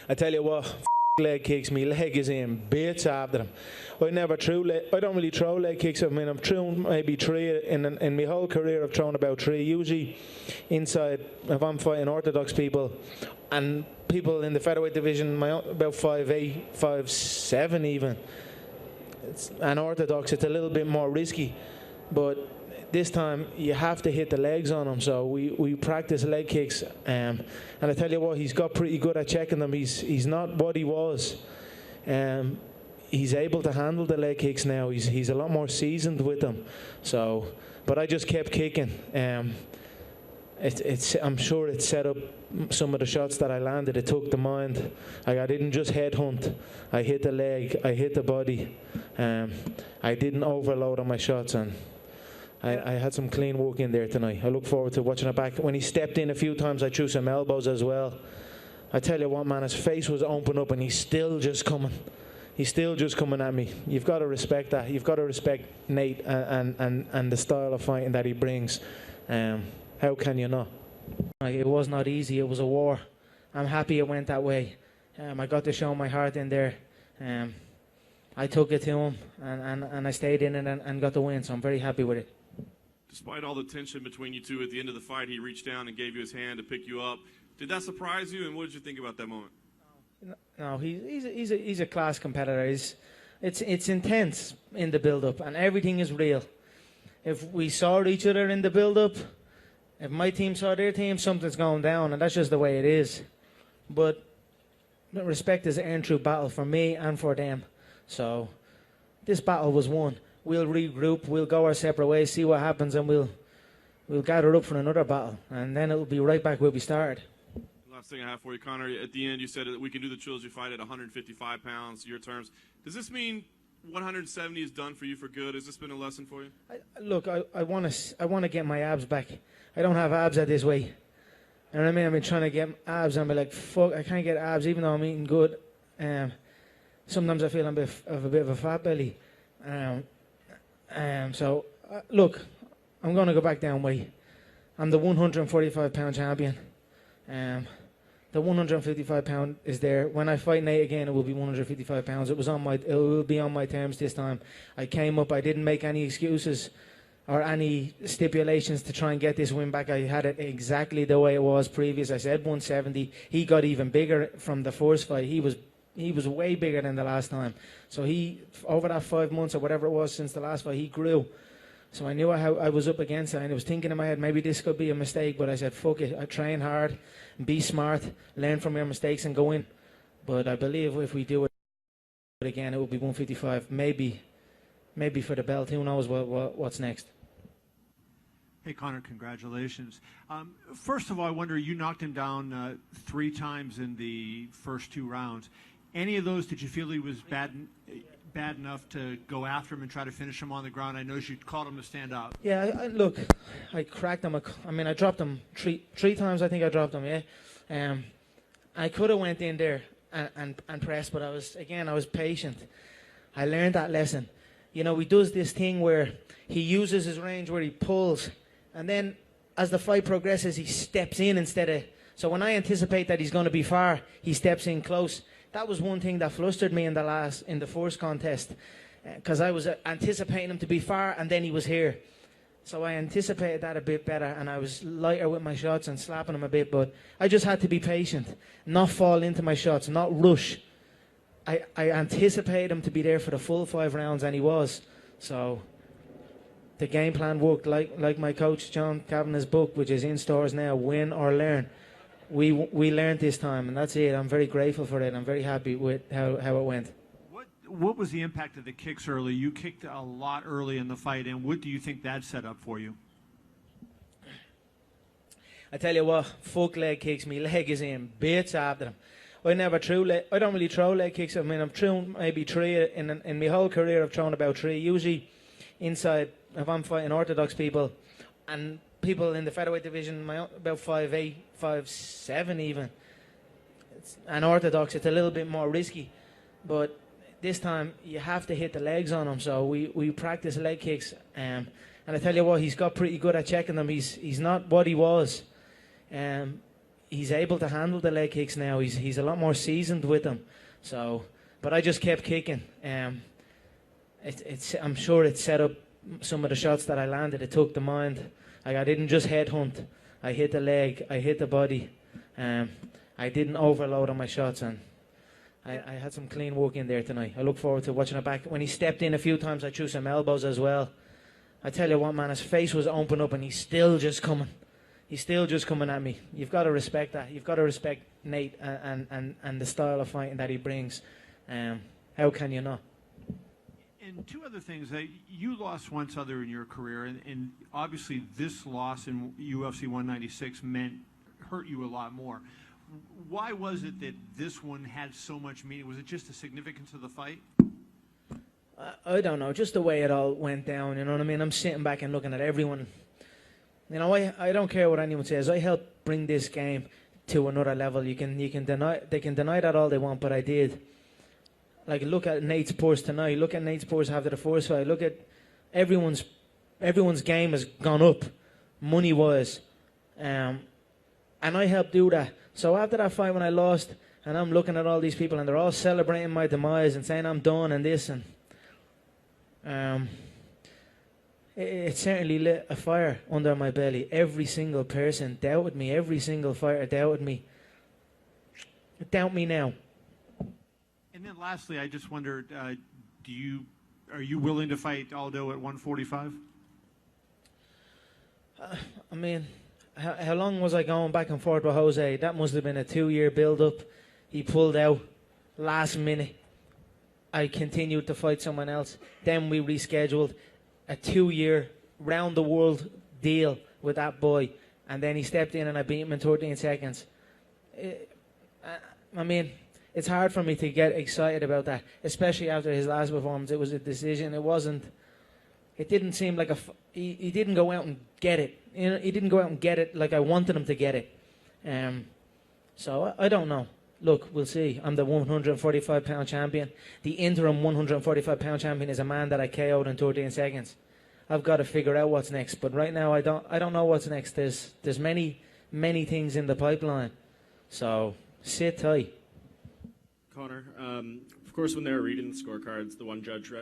I tell you what, leg kicks, my leg is in bits after them. I don't really throw leg kicks. I mean, I've thrown maybe three in my whole career. I've thrown about three. Usually inside, if I'm fighting orthodox people, and people in the featherweight division, about 5'8", 5'7" even. It's unorthodox. It's a little bit more risky, but this time you have to hit the legs on him. So we practice leg kicks, and I tell you what, he's got pretty good at checking them. He's not what he was. He's able to handle the leg kicks now. He's a lot more seasoned with them. So, but I just kept kicking. I'm sure it set up some of the shots that I landed. It took the mind. I didn't just headhunt. I hit the leg. I hit the body. I didn't overload on my shots, and I had some clean work in there tonight. I look forward to watching it back. When he stepped in a few times, I threw some elbows as well. I tell you what, man, his face was open up, and he's still just coming. He's still just coming at me. You've got to respect that. You've got to respect Nate and the style of fighting that he brings. How can you not? It was not easy. It was a war. I'm happy it went that way. I got to show my heart in there. I took it to him, and I stayed in it and got the win, so I'm very happy with it. Despite all the tension between you two at the end of the fight, he reached down and gave you his hand to pick you up. Did that surprise you, and what did you think about that moment? No, he's a class competitor. It's intense in the build-up, and everything is real. If we saw each other in the build-up, if my team saw their team, something's going down, and that's just the way it is. But respect is earned through battle for me and for them. So this battle was won. We'll regroup, we'll go our separate ways, see what happens, and we'll gather up for another battle, and then it'll be right back where we started. Last thing I have for you, Conor. At the end, you said that we can do the trilogy fight at 155 pounds, your terms. Does this mean 170 is done for you for good? Has this been a lesson for you? Look, I want to get my abs back. I don't have abs at this weight. You know what I mean? I've been trying to get abs, and I'm like, fuck, I can't get abs even though I'm eating good. Sometimes I feel I'm a bit of a fat belly. So, look, I'm going to go back down weight. I'm the 145-pound champion. The 155 pound is there. When I fight Nate again, it will be 155 pounds. It will be on my terms this time. I came up. I didn't make any excuses or any stipulations to try and get this win back. I had it exactly the way it was previous. I said 170. He got even bigger from the first fight. He was way bigger than the last time. So he, over that 5 months or whatever it was since the last fight, he grew. So I knew how I was up against it, and I was thinking in my head, maybe this could be a mistake, but I said, fuck it, I train hard, be smart, learn from your mistakes and go in. But I believe if we do it again, it will be 155, maybe for the belt. Who knows what's next. Hey, Conor, congratulations. First of all, I wonder, you knocked him down 3 times in the first 2 rounds. Any of those, did you feel he was bad enough to go after him and try to finish him on the ground? I know you called him to stand up. Yeah, look, I cracked him. I dropped him three times. I think I dropped him. Yeah, I could have went in there and pressed, but I was patient. I learned that lesson. You know, he does this thing where he uses his range where he pulls, and then as the fight progresses, he steps in instead of. So when I anticipate that he's going to be far, he steps in close. That was one thing that flustered me in the first contest, because I was anticipating him to be far, and then he was here. So I anticipated that a bit better, and I was lighter with my shots and slapping him a bit, but I just had to be patient, not fall into my shots, not rush. I anticipated him to be there for the full 5 rounds, and he was. So the game plan worked like my coach John Kavanagh's book, which is in stores now, Win or Learn. We learned this time, and that's it. I'm very grateful for it. I'm very happy with how it went. What was the impact of the kicks early? You kicked a lot early in the fight, and what do you think that set up for you? I tell you what, fuck leg kicks. My leg is in bits after them. I don't really throw leg kicks. I mean, I've thrown maybe 3 in my whole career. I've thrown about 3. Usually inside, if I'm fighting orthodox people, and people in the featherweight division, about 5'8", 5'7" even. It's unorthodox. It's a little bit more risky, but this time you have to hit the legs on him. So we practice leg kicks, and I tell you what, he's got pretty good at checking them. He's not what he was. he's able to handle the leg kicks now. He's a lot more seasoned with them. So, but I just kept kicking. I'm sure it set up some of the shots that I landed. It took the mind. Like, I didn't just headhunt. I hit the leg. I hit the body. I didn't overload on my shots, and I had some clean work in there tonight. I look forward to watching it back. When he stepped in a few times, I threw some elbows as well. I tell you what, man, his face was open up, and he's still just coming. He's still just coming at me. You've got to respect that. You've got to respect Nate and the style of fighting that he brings. How can you not? And two other things. You lost once other in your career, and obviously this loss in UFC 196 hurt you a lot more. Why was it that this one had so much meaning? Was it just the significance of the fight? I don't know. Just the way it all went down, you know what I mean? I'm sitting back and looking at everyone. You know, I don't care what anyone says. I helped bring this game to another level. They can deny that all they want, but I did. Like, look at Nate's purse tonight. Look at Nate's purse after the first fight. Look at everyone's game has gone up, money-wise. And I helped do that. So after that fight when I lost, and I'm looking at all these people, and they're all celebrating my demise and saying I'm done and this, and it certainly lit a fire under my belly. Every single person doubted me. Every single fighter doubted me. Doubt me now. And then lastly, I just wondered, are you willing to fight Aldo at 145? I mean, how long was I going back and forth with Jose? That must have been a 2-year build-up. He pulled out last minute. I continued to fight someone else. Then we rescheduled a 2-year round-the-world deal with that boy. And then he stepped in and I beat him in 13 seconds. I mean, it's hard for me to get excited about that, especially after his last performance. It was a decision. It didn't seem like he didn't go out and get it. You know, he didn't go out and get it like I wanted him to get it. So I don't know. Look, we'll see. I'm the 145-pound champion. The interim 145-pound champion is a man that I KO'd in 13 seconds. I've got to figure out what's next. But right now, I don't know what's next. There's many things in the pipeline. So sit tight. Conor, of course, when they were reading the scorecards, the one judge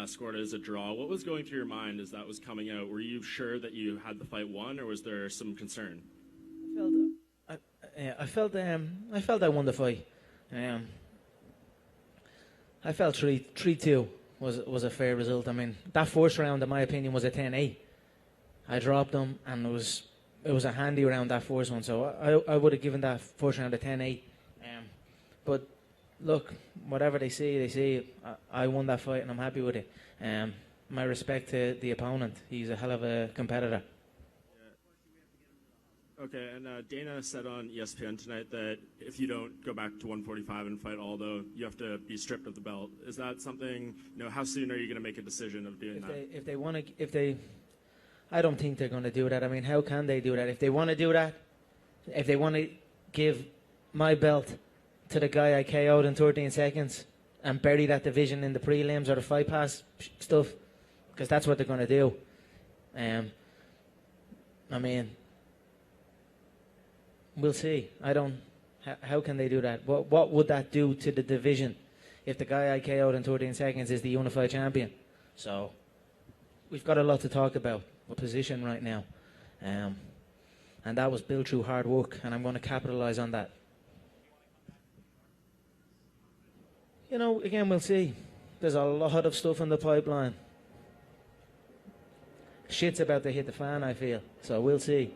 scored it as a draw. What was going through your mind as that was coming out? Were you sure that you had the fight won, or was there some concern? I felt I won the fight. I felt 3-2 was a fair result. I mean, that first round, in my opinion, was a 10-8. I dropped them, and it was a handy round, that first one. So I would have given that first round a 10-8. But look, whatever they see. I won that fight, and I'm happy with it. My respect to the opponent. He's a hell of a competitor. Okay, and Dana said on ESPN tonight that if you don't go back to 145 and fight Aldo, you have to be stripped of the belt. Is that something, how soon are you going to make a decision of doing that? I don't think they're going to do that. I mean, how can they do that? If they want to do that, if they want to give my belt to the guy I KO'd in 13 seconds and bury that division in the prelims or the fight pass stuff, because that's what they're going to do. I mean, we'll see. How can they do that? What would that do to the division if the guy I KO'd in 13 seconds is the unified champion? So we've got a lot to talk about. Our position right now. And that was built through hard work, and I'm going to capitalize on that. Again, we'll see. There's a lot of stuff in the pipeline. Shit's about to hit the fan, I feel. So we'll see.